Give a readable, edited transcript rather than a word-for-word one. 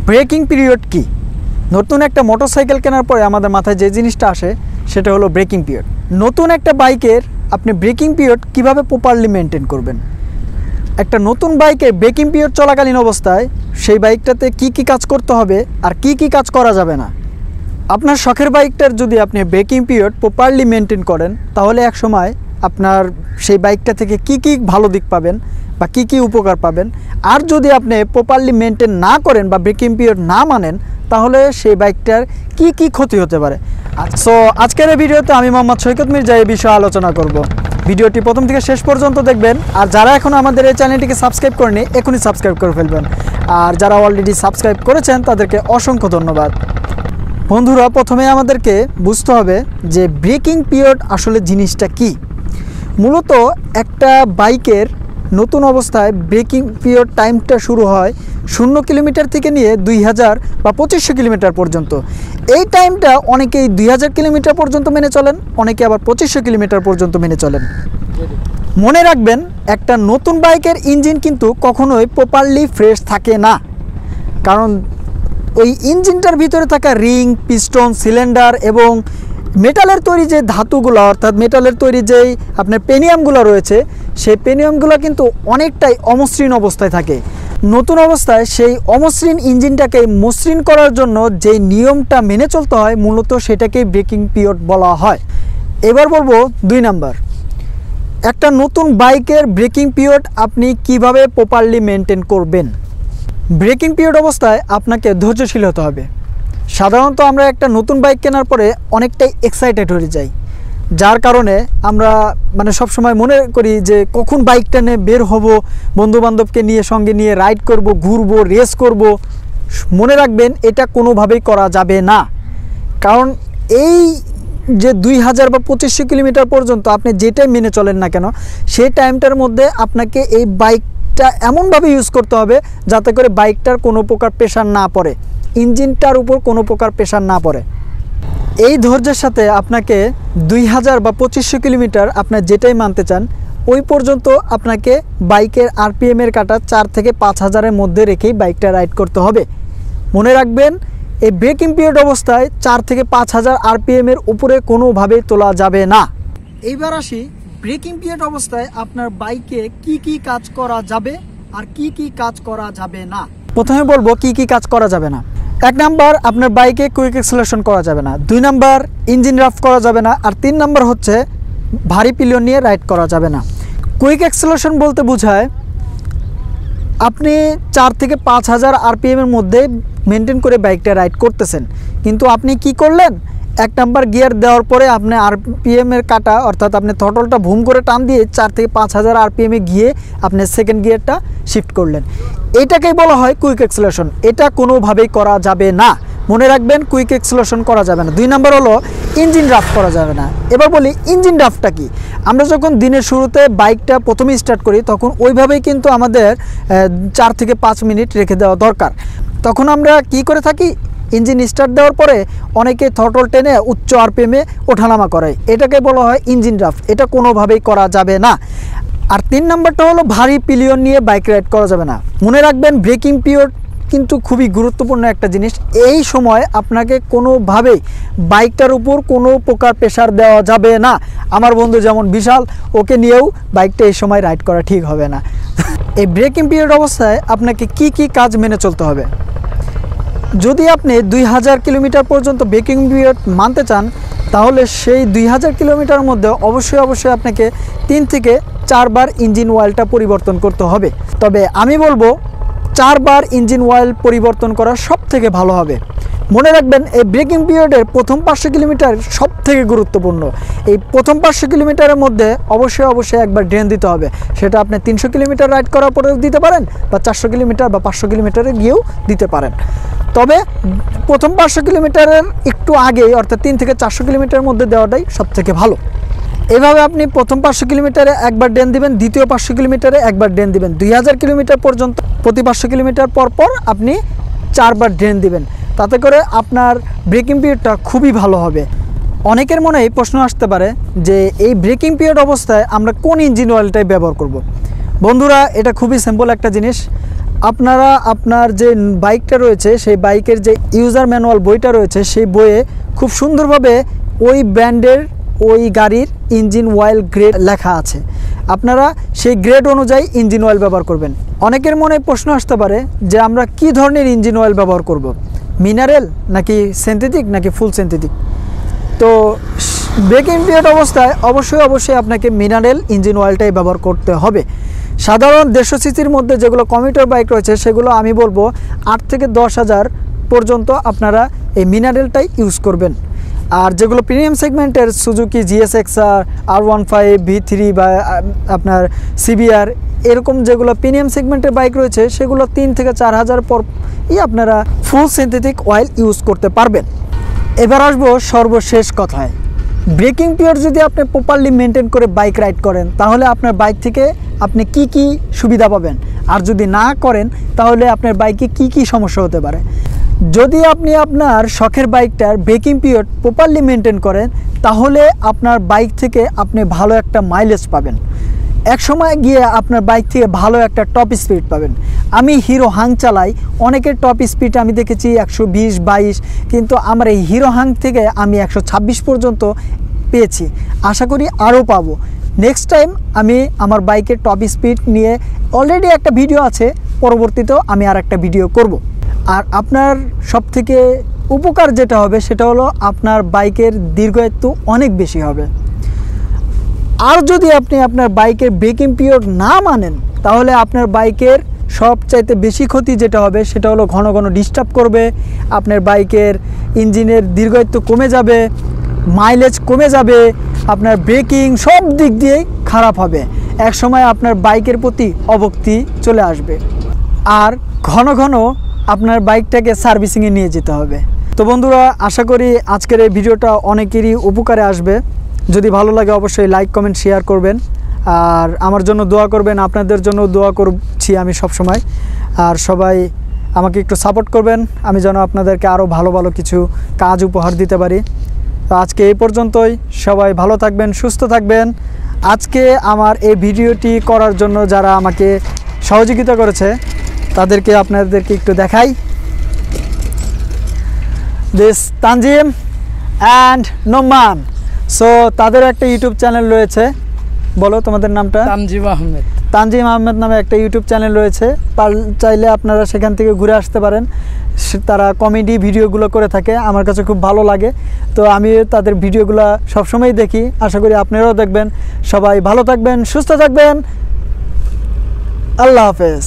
Breaking period কি? নতুন একটা মোটরসাইকেল কেনার পরে আমাদের মাথায় যে জিনিসটা আসে সেটা হলো ব্রেকিং পিরিয়ড। নতুন একটা বাইকের আপনি ব্রেকিং পিরিয়ড কিভাবে প্রপারলি মেনটেন করবেন? একটা নতুন বাইকের ব্রেকিং পিরিয়ড চলাকালীন অবস্থায় সেই বাইকটাতে কি কি কাজ করতে হবে আর কি কি কাজ করা যাবে না। আপনার শখের বাইকটার যদি আপনি ব্রেকিং পিরিয়ড প্রপারলি মেনটেন করেন তাহলে এক সময় আপনার সেই বাইকটা থেকে কি কি ভালো দিক পাবেন বা কি কি উপকার পাবেন। আর যদি আপনি প্রপারলি মেনটেন না করেন বা ব্রেকিং পিরিয়ড না মানেন তাহলে সেই বাইকটার কি কি ক্ষতি হতে পারে। সো আজকের এই ভিডিওতে আমি মোহাম্মদ সৈকত মির্জা এই বিষয়ে আলোচনা করব। ভিডিওটি প্রথম থেকে শেষ পর্যন্ত দেখবেন। আর যারা এখনও আমাদের এই চ্যানেলটিকে সাবস্ক্রাইব করেনি এখনই সাবস্ক্রাইব করে ফেলবেন। আর যারা অলরেডি সাবস্ক্রাইব করেছেন তাদেরকে অসংখ্য ধন্যবাদ। বন্ধুরা, প্রথমে আমাদেরকে বুঝতে হবে যে ব্রেকিং পিরিয়ড আসলে জিনিসটা কি। মূলত একটা বাইকের নতুন অবস্থায় ব্রেকিং পিরিয়ড টাইমটা শুরু হয় 0 কিলোমিটার থেকে নিয়ে 2000 বা 2500 কিলোমিটার পর্যন্ত। এই টাইমটা অনেকেই 2000 কিলোমিটার পর্যন্ত মেনে চলেন, অনেকে আবার 2500 কিলোমিটার পর্যন্ত মেনে চলেন। মনে রাখবেন, একটা নতুন বাইকের ইঞ্জিন কিন্তু কখনোই প্রপারলি ফ্রেশ থাকে না, কারণ ওই ইঞ্জিনটার ভিতরে থাকা রিং, পিস্টন, সিলিন্ডার এবং মেটালের তৈরি যে ধাতুগুলো অর্থাৎ মেটালের তৈরি যেই আপনার পেনিয়ামগুলো রয়েছে সেই পেনিয়ামগুলো কিন্তু অনেকটাই অমসৃণ অবস্থায় থাকে। নতুন অবস্থায় সেই অমসৃণ ইঞ্জিনটাকে মসৃণ করার জন্য যেই নিয়মটা মেনে চলতে হয় মূলত সেটাকেই ব্রেকিং পিরিয়ড বলা হয়। এবার বলবো 2 নাম্বার, একটা নতুন বাইকের ব্রেকিং পিরিয়ড আপনি কিভাবে প্রপারলি মেনটেন করবেন। ব্রেকিং পিরিয়ড অবস্থায় আপনাকে ধৈর্যশীল হতে হবে। সাধারণত আমরা একটা নতুন বাইক কেনার পরে অনেকটাই এক্সাইটেড হয়ে যাই, যার কারণে আমরা সবসময় মনে করি যে কখন বাইকটা নিয়ে বের হব, বন্ধুবান্ধবকে নিয়ে সঙ্গে নিয়ে রাইড করব, ঘুরবো, রেস করব। মনে রাখবেন, এটা কোনোভাবেই করা যাবে না, কারণ এই যে 2000 বা 2500 কিলোমিটার পর্যন্ত আপনি যেটাই মেনে চলেন না কেন সেই টাইমটার মধ্যে আপনাকে এই বাইকটা এমনভাবে ইউজ করতে হবে যাতে করে বাইকটার কোনো প্রকার প্রেশার না পড়ে, ইঞ্জিনটার উপর কোনো প্রকার প্রেশার না পড়ে। এই ধৈর্যের সাথে আপনাকে 2000 বা 2500 কিলোমিটার আপনার যেটাই মানতে চান ওই পর্যন্ত আপনাকে বাইকের আরপিএমের কাটা 4 থেকে 5000-এর মধ্যে রেখেই বাইকটা রাইড করতে হবে। মনে রাখবেন, এই ব্রেকিং পিরিয়ড অবস্থায় 4 থেকে 5000 আরপিএমের উপরে কোনোভাবেই তোলা যাবে না। এইবার আসি ব্রেকিং পিরিয়ড অবস্থায় আপনার বাইকে কি কি কাজ করা যাবে আর কি কি কাজ করা যাবে না। প্রথমে বলবো কি কি কাজ করা যাবে না। 1 নাম্বার, আপনার বাইকে কুইক অ্যাক্সেলারেশন করা যাবে না। 2 নাম্বার, ইঞ্জিন রাফ করা যাবে না। আর 3 নাম্বার হচ্ছে ভারী পিলিয়ন নিয়ে রাইড করা যাবে না। কুইক অ্যাক্সেলারেশন বলতে বোঝায় আপনি 4 থেকে 5000 আরপিএমের মধ্যে মেনটেন করে বাইকটা রাইড করতেছেন, কিন্তু আপনি কি করলেন, 1 নাম্বার গিয়ার দেওয়ার পরে আপনি আরপিএমের কাটা অর্থাৎ আপনি থ্রটলটা ভুম করে টান দিয়ে 4 থেকে 5000 আরপিএমে গিয়ে আপনি সেকেন্ড গিয়ারটা শিফট করলেন। এটাকেই বলা হয় কুইক অ্যাক্সেলারেশন। এটা কোনোভাবেই করা যাবে না। মনে রাখবেন, কুইক অ্যাক্সেলারেশন করা যাবে না। 2 নাম্বার হলো ইঞ্জিন রাফ করা যাবে না। এবার বলি ইঞ্জিন রাফটা কি। আমরা যখন দিনের শুরুতে বাইকটা প্রথমে স্টার্ট করি তখন ওইভাবেই কিন্তু আমাদের 4 থেকে 5 মিনিট রেখে দেওয়া দরকার। তখন আমরা কি করে থাকি, ইঞ্জিন স্টার্ট দেওয়ার পরে অনেকে থ্রটল টেনে উচ্চ আরপিএমে ওঠানামা করে, এটাকে বলা হয় ইঞ্জিন রাফ। এটা কোনোভাবেই করা যাবে না। আর 3 নাম্বারটা হলো ভারী পিলিয়ন নিয়ে বাইক রাইড করা যাবে না। মনে রাখবেন, ব্রেকিং পিরিয়ড কিন্তু খুবই গুরুত্বপূর্ণ একটা জিনিস। এই সময় আপনাকে কোনোভাবেই বাইকটার উপর কোনো প্রকার প্রেশার দেওয়া যাবে না। আমার বন্ধু যেমন বিশাল, ওকে নিয়েও বাইকটা এই সময় রাইড করা ঠিক হবে না। এই ব্রেকিং পিরিয়ড অবস্থায় আপনাকে কি কি কাজ মেনে চলতে হবে। যদি আপনি 2000 কিলোমিটার পর্যন্ত ব্রেকিং পিরিয়ড মানতে চান তাহলে সেই 2000 কিলোমিটারের মধ্যে অবশ্যই আপনাকে 3 থেকে 4 বার ইঞ্জিন অয়েলটা পরিবর্তন করতে হবে। তবে আমি বলবো 4 বার ইঞ্জিন অয়েল পরিবর্তন করা সব থেকে ভালো হবে। মনে রাখবেন, এই ব্রেকিং পিরিয়ডের প্রথম 500 কিলোমিটার সব থেকে গুরুত্বপূর্ণ। এই প্রথম 500 কিলোমিটারের মধ্যে অবশ্যই একবার ড্রেন দিতে হবে। সেটা আপনি 300 কিলোমিটার রাইড করার পরেও দিতে পারেন বা 400 কিলোমিটার বা 500 কিলোমিটারে গিয়েও দিতে পারেন। তবে প্রথম 500 কিলোমিটারের একটু আগে অর্থাৎ 3 থেকে 400 কিলোমিটারের মধ্যে দেওয়াটাই সব থেকে ভালো। এভাবে আপনি প্রথম 500 কিলোমিটারে একবার ড্রেন দিবেন, দ্বিতীয় 500 কিলোমিটারে একবার ড্রেন দিবেন। 2000 কিলোমিটার পর্যন্ত প্রতি 500 কিলোমিটার পর আপনি 4 বার ড্রেন দিবেন। তাতে করে আপনার ব্রেকিং পিরিয়ডটা খুবই ভালো হবে। অনেকের মনে এই প্রশ্ন আসতে পারে যে এই ব্রেকিং পিরিয়ড অবস্থায় আমরা কোন ইঞ্জিন অয়েলটাই ব্যবহার করব। বন্ধুরা, এটা খুবই সিম্পল একটা জিনিস। আপনারা আপনার যে বাইকটা রয়েছে সেই বাইকের যে ইউজার ম্যানুয়াল বইটা রয়েছে সেই বইয়ে খুব সুন্দরভাবে ওই ব্র্যান্ডের ওই গাড়ির ইঞ্জিন অয়েল গ্রেড লেখা আছে। আপনারা সেই গ্রেড অনুযায়ী ইঞ্জিন অয়েল ব্যবহার করবেন। অনেকের মনে প্রশ্ন আসতে পারে যে আমরা কি ধরনের ইঞ্জিন অয়েল ব্যবহার করব, মিনারেল নাকি সিনথেটিক নাকি ফুল সিনথেটিক। তো ব্রেকিং পিরিয়ড অবস্থায় অবশ্যই আপনাকে মিনারেল ইঞ্জিন অয়েলটাই ব্যবহার করতে হবে। সাধারণ 150 সিসির মধ্যে যেগুলো কমিউটার বাইক রয়েছে সেগুলো আমি বলবো 8 থেকে 10,000 পর্যন্ত আপনারা এই মিনারেলটাই ইউজ করবেন। আর যেগুলো প্রিমিয়াম সেগমেন্টের সুজুকি GSX-R, R15, V3 বা আপনার CBR এরকম যেগুলো প্রিমিয়াম সেগমেন্টের বাইক রয়েছে সেগুলো 3 থেকে 4,000 পরই আপনারা ফুল সিনথেটিক অয়েল ইউজ করতে পারবেন। এবার আসবো সর্বশেষ কথায়। ব্রেকিং পিরিয়ড যদি আপনি প্রপারলি মেনটেন করে বাইক রাইড করেন তাহলে আপনার বাইক থেকে আপনি কি সুবিধা পাবেন, আর যদি না করেন তাহলে আপনার বাইকে কি সমস্যা হতে পারে। যদি আপনি আপনার শখের বাইকটার ব্রেকিং পিরিয়ড প্রপারলি মেনটেন করেন তাহলে আপনার বাইক থেকে আপনি ভালো একটা মাইলেজ পাবেন। এক সময় গিয়ে আপনার বাইক থেকে ভালো একটা টপ স্পিড পাবেন। আমি হিরো হাং চালাই, অনেকের টপ স্পিড আমি দেখেছি 120-22, কিন্তু আমার এই হিরো হাং থেকে আমি 126 পর্যন্ত পেয়েছি। আশা করি আরও পাবো। নেক্সট টাইম আমি আমার বাইকের টপ স্পিড নিয়ে অলরেডি একটা ভিডিও আছে, পরবর্তীতেও আমি আর একটা ভিডিও করব। আর আপনার সবথেকে উপকার যেটা হবে সেটা হলো আপনার বাইকের দীর্ঘায়িত্ব অনেক বেশি হবে। আর যদি আপনি আপনার বাইকের ব্রেকিং পিরিয়ড না মানেন তাহলে আপনার বাইকের সবচাইতে বেশি ক্ষতি যেটা হবে সেটা হলো ঘন ঘন ডিস্টার্ব করবে, আপনার বাইকের ইঞ্জিনের দীর্ঘায়িত্ব কমে যাবে, মাইলেজ কমে যাবে, আপনার ব্রেকিং সব দিক দিয়েই খারাপ হবে। এক সময় আপনার বাইকের প্রতি অভক্তি চলে আসবে, আর ঘন ঘন আপনার বাইকটাকে সার্ভিসিংয়ে নিয়ে যেতে হবে। তো বন্ধুরা, আশা করি আজকের এই ভিডিওটা অনেকেরই উপকারে আসবে। যদি ভালো লাগে অবশ্যই লাইক কমেন্ট শেয়ার করবেন, আর আমার জন্য দোয়া করবেন। আপনাদের জন্য দোয়া করছি আমি সব সময়। আর সবাই আমাকে একটু সাপোর্ট করবেন, আমি যেন আপনাদেরকে আরও ভালো ভালো কিছু কাজ উপহার দিতে পারি। তো আজকে এই পর্যন্তই। সবাই ভালো থাকবেন, সুস্থ থাকবেন। আজকে আমার এই ভিডিওটি করার জন্য যারা আমাকে সহযোগিতা করেছে তাদেরকে আপনাদেরকে একটু দেখাই। This Tanjim and Noman. So তাদের একটা ইউটিউব চ্যানেল রয়েছে, বলো তোমাদের নামটা? তানজিম আহমেদ নামে একটা ইউটিউব চ্যানেল রয়েছে, চাইলে আপনারা সেখান থেকে ঘুরে আসতে পারেন। তারা কমেডি ভিডিওগুলো করে থাকে, আমার কাছে খুব ভালো লাগে। তো আমি তাদের ভিডিওগুলো সবসময় দেখি, আশা করি আপনারাও দেখবেন। সবাই ভালো থাকবেন, সুস্থ থাকবেন। আল্লাহ হাফেজ।